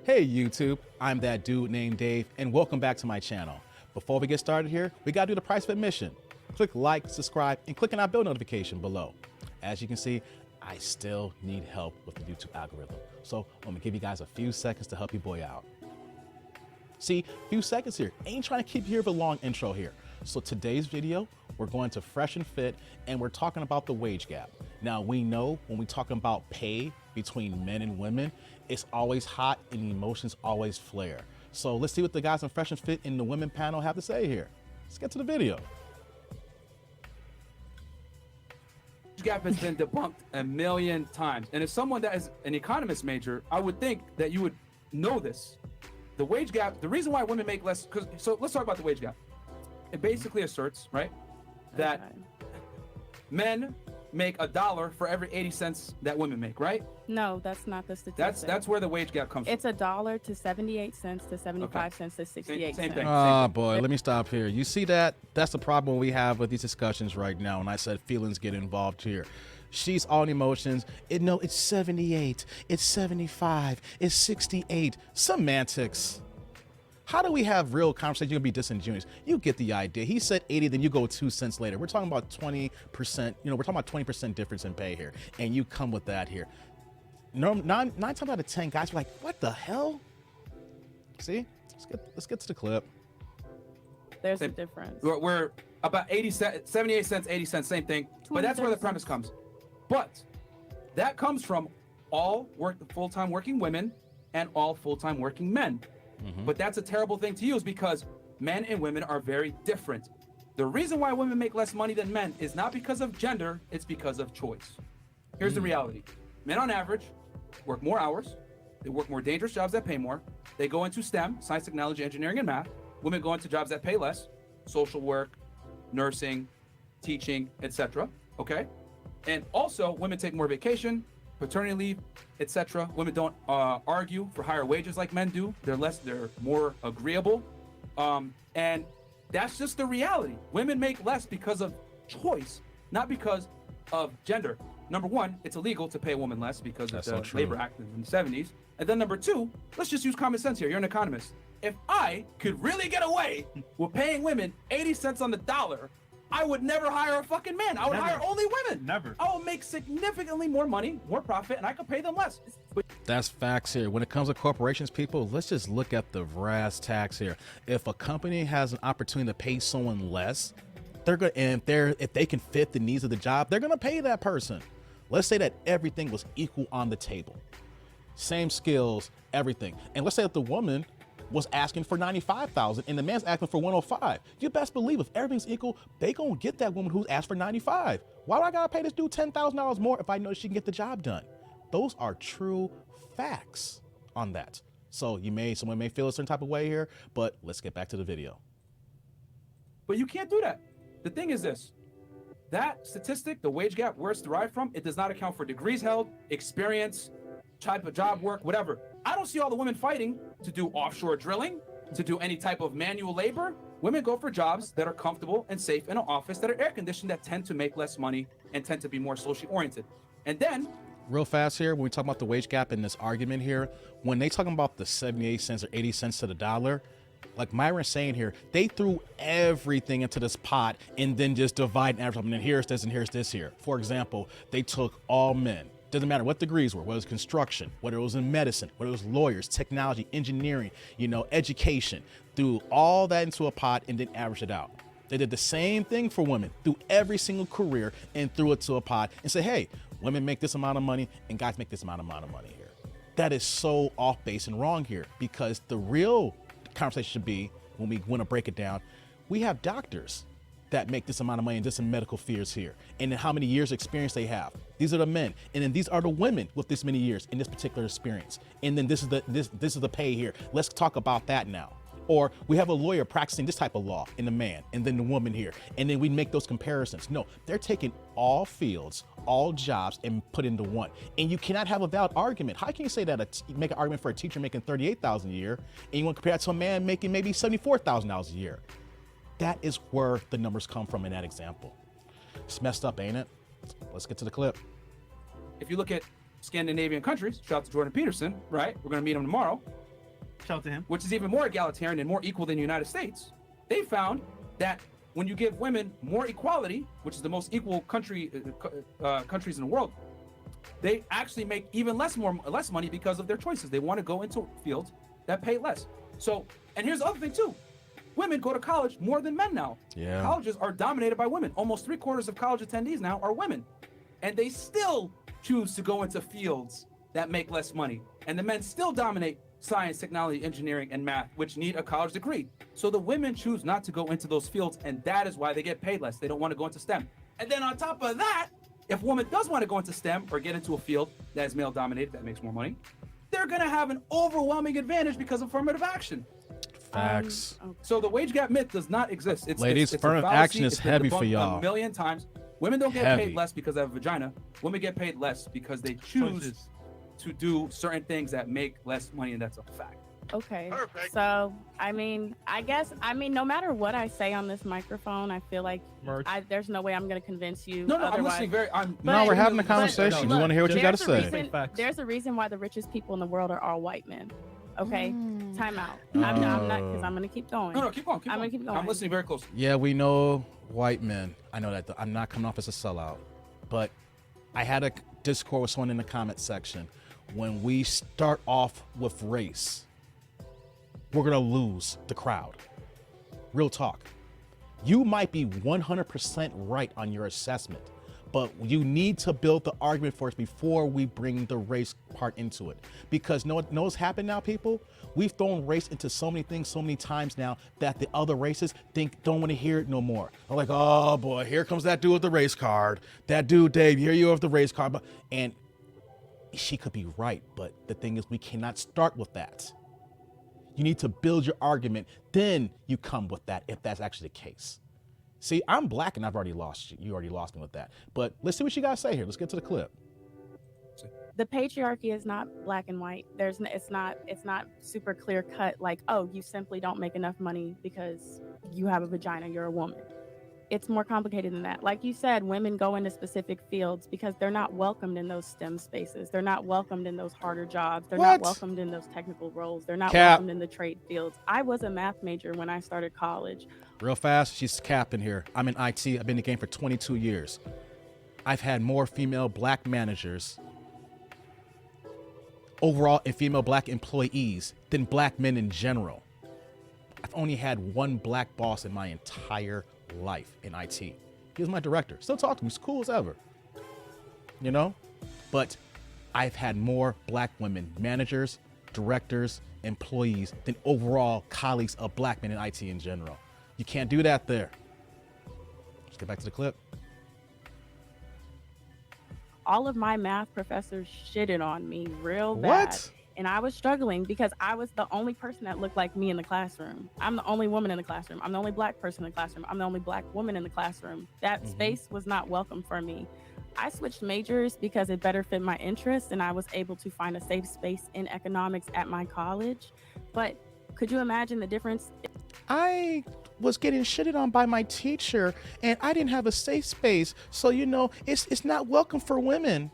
Hey YouTube, I'm that dude named Dave, and welcome back to my channel. Before we get started here, we gotta do the price of admission. Click like, subscribe, and click on our bell notification below. As you can see, I still need help with the YouTube algorithm. So I'm gonna give you guys a few seconds to help your boy out. See, few seconds here. Ain't trying to keep you here with a long intro here. So today's video, we're going to Fresh and Fit, and we're talking about the wage gap. Now we know when we talking about pay between men and women, it's always hot and the emotions always flare. So let's see what the guys on Fresh and Fit in the women panel have to say here. Let's get to the video. Wage gap has been debunked a million times. And as someone that is an economist major, I would think that you would know this. The wage gap, the reason why women make less, so let's talk about the wage gap. It basically asserts, right, that men make $1 for every 80 cents that women make, right? No, that's not the statistic. That's where the wage gap comes It's $1 to 78 cents to 75 cents to 68 Same cents. thing. Oh boy, let me stop here. You see that? That's the problem we have with these discussions right now. And I said feelings get involved here. She's all emotions. No, it's 78, it's 75, it's 68. Semantics. How do we have real conversation? You're gonna be disingenuous. You get the idea. He said 80, then you go 2 cents later. We're talking about 20%, we're talking about 20% difference in pay here. And you come with that here. Nine times out of 10 guys are like, what the hell? See, let's get to the clip. There's a difference. We're about 78 cents, 80 cents, same thing. But that's where the premise comes. But that comes from all full-time working women and all full-time working men. But that's a terrible thing to use because men and women are very different. The reason why women make less money than men is not because of gender, it's because of choice. Here's the reality. Men on average work more hours, they work more dangerous jobs that pay more, they go into STEM, science, technology, engineering, and math. Women go into jobs that pay less, social work, nursing, teaching, etc. Okay? And also, women take more vacation, paternity leave, etc. Women don't argue for higher wages like men do. They're more agreeable. And that's just the reality. Women make less because of choice, not because of gender. Number one, it's illegal to pay a woman less because of the Labor Act in the 70s. And then number two, let's just use common sense here. You're an economist. If I could really get away with paying women 80 cents on the dollar, I would never hire a fucking man. I would hire only women. Never. I will make significantly more money, more profit, and I could pay them less. But That's facts here. When it comes to corporations, people, let's just look at the brass tacks here. If a company has an opportunity to pay someone less, they're going if they can fit the needs of the job, they're going to pay that person. Let's say that everything was equal on the table. Same skills, everything. And let's say that the woman was asking for 95,000 and the man's asking for 105. You best believe if everything's equal, they gonna get that woman who asked for 95. Why do I gotta pay this dude $10,000 more if I know she can get the job done? Those are true facts on that. So someone may feel a certain type of way here, but let's get back to the video. But you can't do that. The thing is this, that statistic, the wage gap, where it's derived from, it does not account for degrees held, experience, type of job work, whatever. I don't see all the women fighting to do offshore drilling, to do any type of manual labor. Women go for jobs that are comfortable and safe in an office that are air conditioned, that tend to make less money and tend to be more socially oriented. And then real fast here, when we talk about the wage gap in this argument here, when they talking about the 78 cents or 80 cents to the dollar, like Myron's saying here, they threw everything into this pot and then just divide and average. And then here's this and here's this here. For example, they took all men. Doesn't matter what degrees were, whether it was construction, whether it was in medicine, whether it was lawyers, technology, engineering, education, threw all that into a pot and then averaged it out. They did the same thing for women, threw every single career and threw it to a pot and said, hey, women make this amount of money and guys make this amount of money here. That is so off base and wrong here, because the real conversation should be, when we want to break it down, we have doctors that make this amount of money in this in medical fields here, and then how many years experience they have. These are the men, and then these are the women with this many years in this particular experience. And then this is the pay here. Let's talk about that now. Or we have a lawyer practicing this type of law in the man, and then the woman here, and then we make those comparisons. No, they're taking all fields, all jobs, and put into one. And you cannot have a valid argument. How can you say that make an argument for a teacher making $38,000 a year, and you want to compare that to a man making maybe $74,000 a year? That is where the numbers come from in that example. It's messed up, ain't it? Let's get to the clip. if you look at Scandinavian countries, shout out to Jordan Peterson, right? We're going to meet him tomorrow. Shout out to him. which is even more egalitarian and more equal than the United States, they found that when you give women more equality, which is the most equal countries in the world, they actually make even less money because of their choices. They want to go into fields that pay less. So, and here's the other thing too. Women go to college more than men now. Yeah. Colleges are dominated by women. Almost 3/4 of college attendees now are women. And they still choose to go into fields that make less money. And the men still dominate science, technology, engineering, and math, which need a college degree. So the women choose not to go into those fields, and that is why they get paid less. They don't want to go into STEM. And then on top of that, if a woman does want to go into STEM or get into a field that is male dominated, that makes more money, they're going to have an overwhelming advantage because of affirmative action. Facts. So the wage gap myth does not exist. Ladies, it's a affirmative fallacy. action is It's been heavy for debunked y'all. a million times. Women don't get Heavy. paid less because they have a vagina. Women get paid less because they choose Choices. to do certain things that make less money, and that's a fact. Okay. Perfect. So, I mean, no matter what I say on this microphone, I feel like Merch. there's no way I'm going to convince you. No, I'm otherwise. listening very. I'm No, we're having a but conversation. We look, want to hear what you got to there's a say. reason- Facts. There's a reason why the richest people in the world are all white men. Okay, time out. Oh. I'm not because I'm going to keep going. No, keep going. I'm gonna keep going. I'm listening very closely. Yeah, we know white men. I know that. I'm not coming off as a sellout, but I had a discord with someone in the comment section. When we start off with race, we're gonna lose the crowd. Real talk. You might be 100% right on your assessment, but you need to build the argument first before we bring the race part into it. Because know what's happened now, people? We've thrown race into so many things so many times now that the other races don't want to hear it no more. They're like, oh boy, here comes that dude with the race card. That dude, Dave, here you are with the race card. And she could be right, but the thing is we cannot start with that. You need to build your argument, then you come with that if that's actually the case. See, I'm black and I've already lost you. You already lost me with that. But let's see what you guys say here. Let's get to the clip. The patriarchy is not black and white. It's not super clear cut like, oh, you simply don't make enough money because you have a vagina, you're a woman. It's more complicated than that. Like you said, women go into specific fields because they're not welcomed in those STEM spaces. They're not welcomed in those harder jobs. They're not What? welcomed in those technical roles. They're not Cap. welcomed in the trade fields. I was a math major when I started college. Real fast, she's capping here. I'm in IT. I've been in the game for 22 years. I've had more female black managers overall and female black employees than black men in general. I've only had one black boss in my entire life in IT. He was my director. Still talk to me. He's cool as ever. You know? But I've had more black women managers, directors, employees than overall colleagues of black men in IT in general. You can't do that there. Let's get back to the clip. All of my math professors shitted on me real bad. What? And I was struggling because I was the only person that looked like me in the classroom. I'm the only woman in the classroom. I'm the only black person in the classroom. I'm the only black woman in the classroom. That space was not welcome for me. I switched majors because it better fit my interests, and I was able to find a safe space in economics at my college. But could you imagine the difference? I was getting shitted on by my teacher and I didn't have a safe space. So, you know, it's not welcome for women.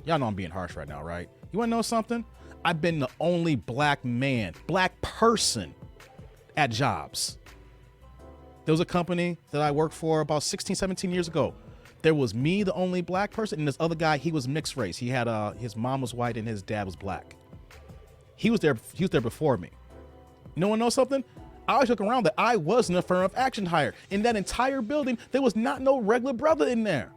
Y'all know I'm being harsh right now, right? You want to know something? I've been the only black man, black person at jobs. There was a company that I worked for about 16, 17 years ago. There was me, the only black person, and this other guy, he was mixed race. He had his mom was white and his dad was black. He was there before me. No one knows something? I always look around that I was an affirmative action hire. In that entire building, there was not no regular brother in there.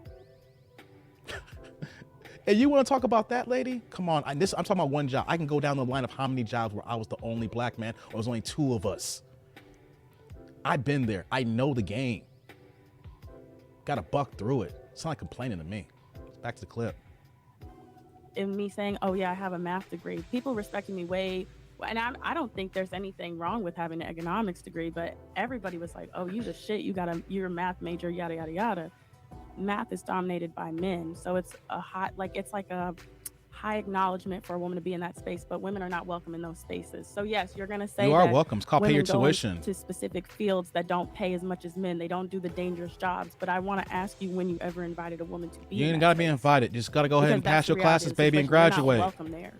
And you want to talk about that, lady? Come on. I'm talking about one job. I can go down the line of how many jobs where I was the only black man or it was only two of us. I've been there. I know the game. Got to buck through it. It's not like complaining to me. Back to the clip. In me saying, oh yeah, I have a math degree, people respecting me way, and I don't think there's anything wrong with having an economics degree, but everybody was like, oh, you the shit, you're a math major, yada yada yada. Math is dominated by men, so it's a high acknowledgement for a woman to be in that space, but women are not welcome in those spaces. So yes, you're gonna say You are that welcome. It's called pay your women go tuition. to specific fields that don't pay as much as men. They don't do the dangerous jobs. But I want to ask you when you ever invited a woman to be. You in ain't that got to be space. invited. You just got to go ahead Because and that's pass the your classes, reality of the baby, and situation. You're not graduate. welcome there.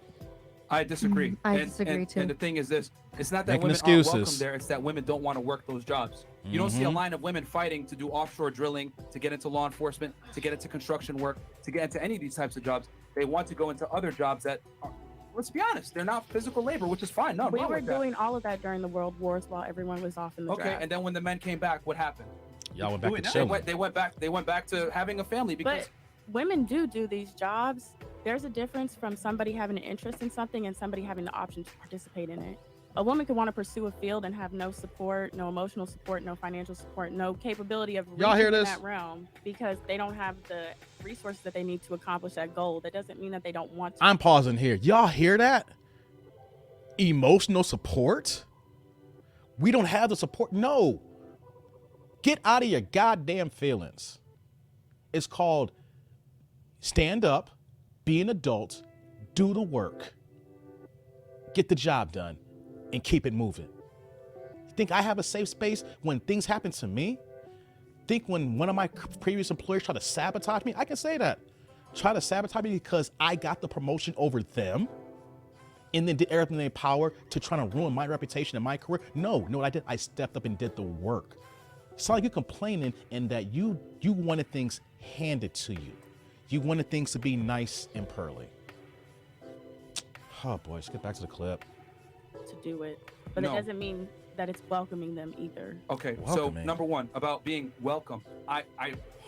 I disagree. I disagree too. And the thing is this: it's not that Making women excuses. aren't welcome there; it's that women don't want to work those jobs. You don't see a line of women fighting to do offshore drilling, to get into law enforcement, to get into construction work, to get into any of these types of jobs. They want to go into other jobs that are, let's be honest, they're not physical labor, which is fine. No, We were doing all of that during the world wars while everyone was off in the draft. and then when the men came back, what happened? Y'all went back to They chilling. they went back to having a family because But women do these jobs. There's a difference from somebody having an interest in something and somebody having the option to participate in it. A woman could want to pursue a field and have no support, no emotional support, no financial support, no capability of Y'all hear reaching in this? that realm because they don't have the resources that they need to accomplish that goal. That doesn't mean that they don't want to. I'm pausing here. Y'all hear that? Emotional support? We don't have the support. No. Get out of your goddamn feelings. It's called stand up, be an adult, do the work, get the job done, and keep it moving. You think I have a safe space when things happen to me? Think when one of my previous employers tried to sabotage me? I can say that. Try to sabotage me because I got the promotion over them and then did everything in their power to try to ruin my reputation and my career? No, what I did, I stepped up and did the work. It's not like you're complaining and that you wanted things handed to you. You wanted things to be nice and pearly. Oh boy, let's get back to the clip. To do it, but No. it doesn't mean that it's welcoming them either. Okay, Welcoming. so number one, about being welcome, I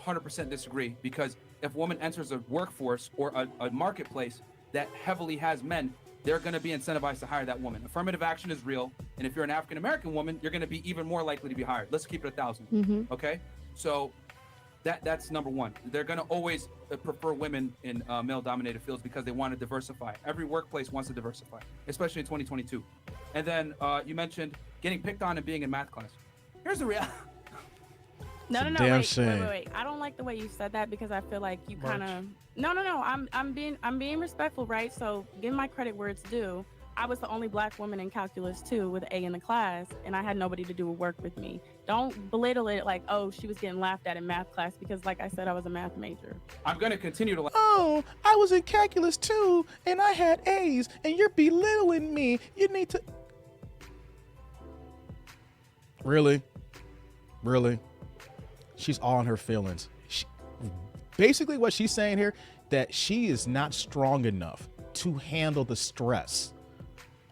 100% disagree because if a woman enters a workforce or a marketplace that heavily has men, they're going to be incentivized to hire that woman. Affirmative action is real, and if you're an African-American woman, you're going to be even more likely to be hired. Let's keep it 1,000, okay? So that's number one. They're going to always prefer women in male-dominated fields because they want to diversify. Every workplace wants to diversify, especially in 2022. And then you mentioned getting picked on and being in math class. Here's the reality. No, a no, damn wait, shame. wait. I don't like the way you said that because I feel like you kind of. No. I'm being respectful, right? So give my credit where it's due. I was the only black woman in calculus too with an A in the class, and I had nobody to do work with me. Don't belittle it like, oh, she was getting laughed at in math class because, like I said, I was a math major. I'm going to continue to. Oh, I was in calculus too, and I had A's, and you're belittling me. You need to. Really? She's all in her feelings. Basically, what she's saying here, that she is not strong enough to handle the stress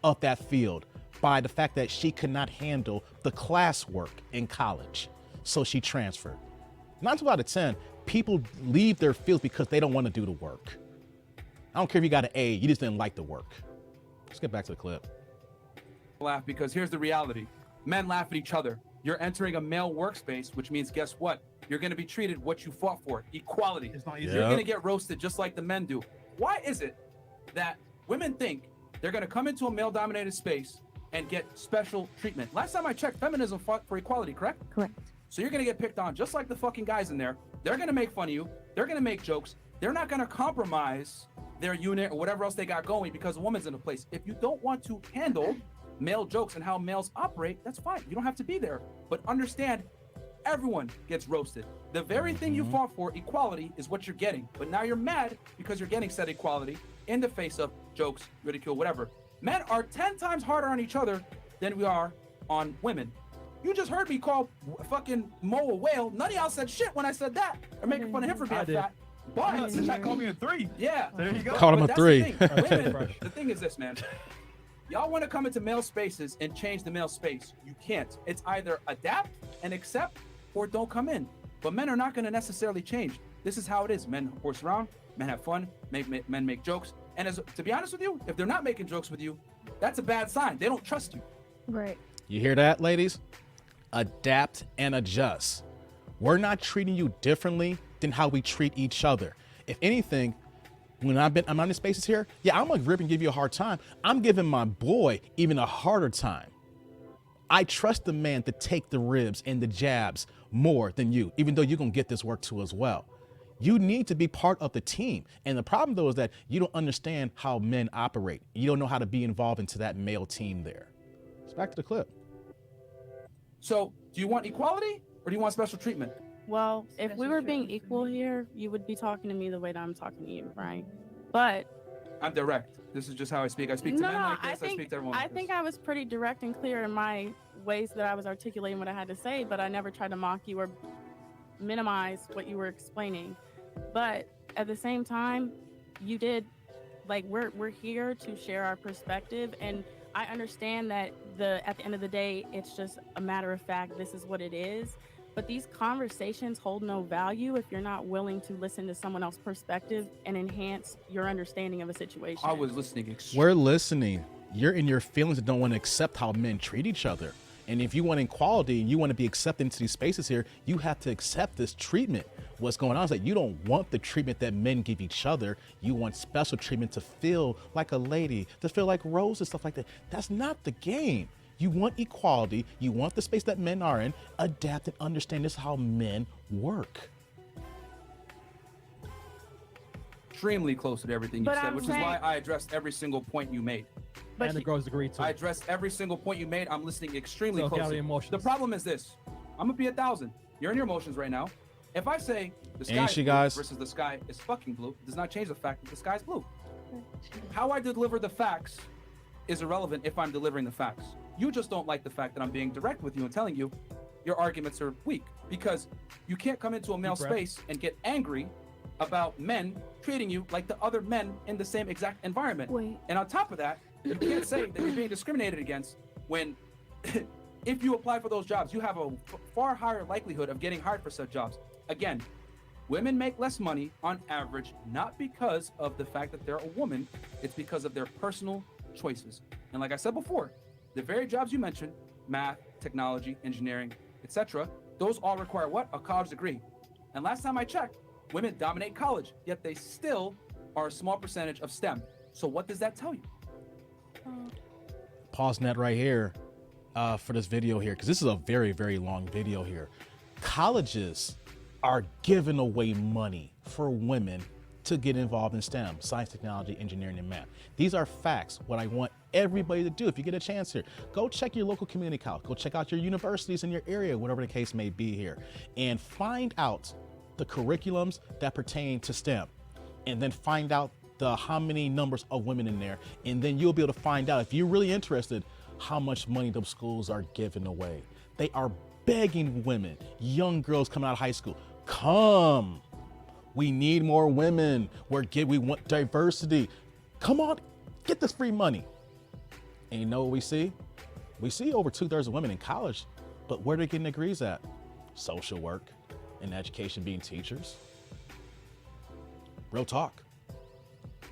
of that field by the fact that she could not handle the classwork in college. So she transferred. 9 times out of 10, people leave their fields because they don't want to do the work. I don't care if you got an A, you just didn't like the work. Let's get back to the clip. Laugh because here's the reality. Men laugh at each other. You're entering a male workspace, which means guess what? You're going to be treated what you fought for, equality. It's not easy. You're going to get roasted just like the men do. Why is it that women think they're going to come into a male-dominated space and get special treatment? Last time I checked, feminism fought for equality, correct? Correct. So you're going to get picked on just like the fucking guys in there. They're going to make fun of you. They're going to make jokes. They're not going to compromise their unit or whatever else they got going because a woman's in the place. If you don't want to handle male jokes and how males operate, that's fine. You don't have to be there. But understand, everyone gets roasted. The very thing you fought for, equality, is what you're getting. But now you're mad because you're getting said equality in the face of jokes, ridicule, whatever. Men are 10 times harder on each other than we are on women. You just heard me call fucking Mo a whale. None of y'all said shit when I said that or making fun of him for being I did. fat. But The chat called me a 3. yeah, There you go. Called him but a that's 3. the thing. Women, the thing is this, man. Y'all want to come into male spaces and change the male space. You can't. It's either adapt and accept or don't come in. But men are not going to necessarily change. This is how it is. Men horse around, men have fun, men make jokes. And to be honest with you, if they're not making jokes with you, that's a bad sign. They don't trust you. Right. You hear that, ladies? Adapt and adjust. We're not treating you differently than how we treat each other. If anything, when I'm in spaces here, yeah, I'm gonna rip and give you a hard time. I'm giving my boy even a harder time. I trust the man to take the ribs and the jabs more than you, even though you're gonna get this work too as well. You need to be part of the team. And the problem though is that you don't understand how men operate. You don't know how to be involved into that male team there. Let's back to the clip. So do you want equality or do you want special treatment? Well, if we were being equal here, you would be talking to me the way that I'm talking to you, right? But I'm direct. This is just how I speak. I speak to men like this. I speak to everyone like I think this. I was pretty direct and clear in my ways that I was articulating what I had to say, but I never tried to mock you or minimize what you were explaining. But at the same time, you did, like, we're here to share our perspective, and I understand that at the end of the day, it's just a matter of fact, this is what it is. But these conversations hold no value if you're not willing to listen to someone else's perspective and enhance your understanding of a situation. I was listening. We're listening. You're in your feelings and don't want to accept how men treat each other. And if you want equality and you want to be accepted into these spaces here, you have to accept this treatment. What's going on is that you don't want the treatment that men give each other. You want special treatment to feel like a lady, to feel like Rose and stuff like that. That's not the game. You want equality. You want the space that men are in. Adapt and understand this is how men work. Extremely close to everything you But said, I'm which saying- is why I addressed every single point you made. But And the girls agree too. I addressed every single point you made. I'm listening extremely So carry closely. emotions. The problem is this. I'm gonna be 1,000. You're in your emotions right now. If I say the sky Ain't is she, blue guys? versus the sky is fucking blue, it does not change the fact that the sky is blue. How I deliver the facts is irrelevant if I'm delivering the facts. You just don't like the fact that I'm being direct with you and telling you your arguments are weak, because you can't come into a male Deep breath. space and get angry about men treating you like the other men in the same exact environment. Wait. And on top of that, you can't say that you're being discriminated against when if you apply for those jobs, you have a far higher likelihood of getting hired for such jobs. Again, women make less money on average, not because of the fact that they're a woman, it's because of their personal choices. And like I said before, the very jobs you mentioned, math, technology, engineering, etc., those all require what? A college degree. And last time I checked, women dominate college, yet they still are a small percentage of STEM. So what does that tell you? Pause net right here for this video here, because this is a very, very long video here. Colleges are giving away money for women to get involved in STEM, science, technology, engineering, and math. These are facts. What I want everybody to do, if you get a chance here, go check your local community college, go check out your universities in your area, whatever the case may be here, and find out the curriculums that pertain to STEM, and then find out how many numbers of women in there, and then you'll be able to find out, if you're really interested, how much money those schools are giving away. They are begging women, young girls coming out of high school, come. We need more women. We want diversity. Come on, get this free money. And you know what we see? We see over 2/3 of women in college, but where are they getting degrees at? Social work and education, being teachers. Real talk.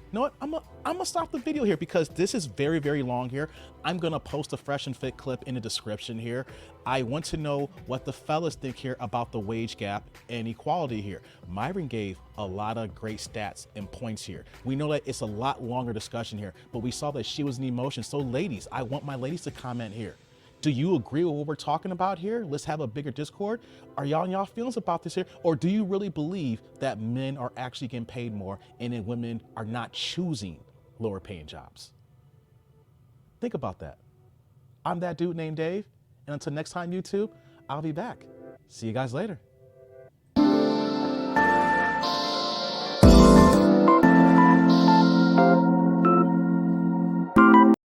You know what? I'm gonna stop the video here because this is very, very long here. I'm gonna post a Fresh and Fit clip in the description here. I want to know what the fellas think here about the wage gap and equality here. Myron gave a lot of great stats and points here. We know that it's a lot longer discussion here, but we saw that she was in emotion. So ladies, I want my ladies to comment here. Do you agree with what we're talking about here? Let's have a bigger discord. Are y'all in y'all feelings about this here? Or do you really believe that men are actually getting paid more and then women are not choosing lower paying jobs? Think about that. I'm that dude named Dave. And until next time, YouTube, I'll be back. See you guys later.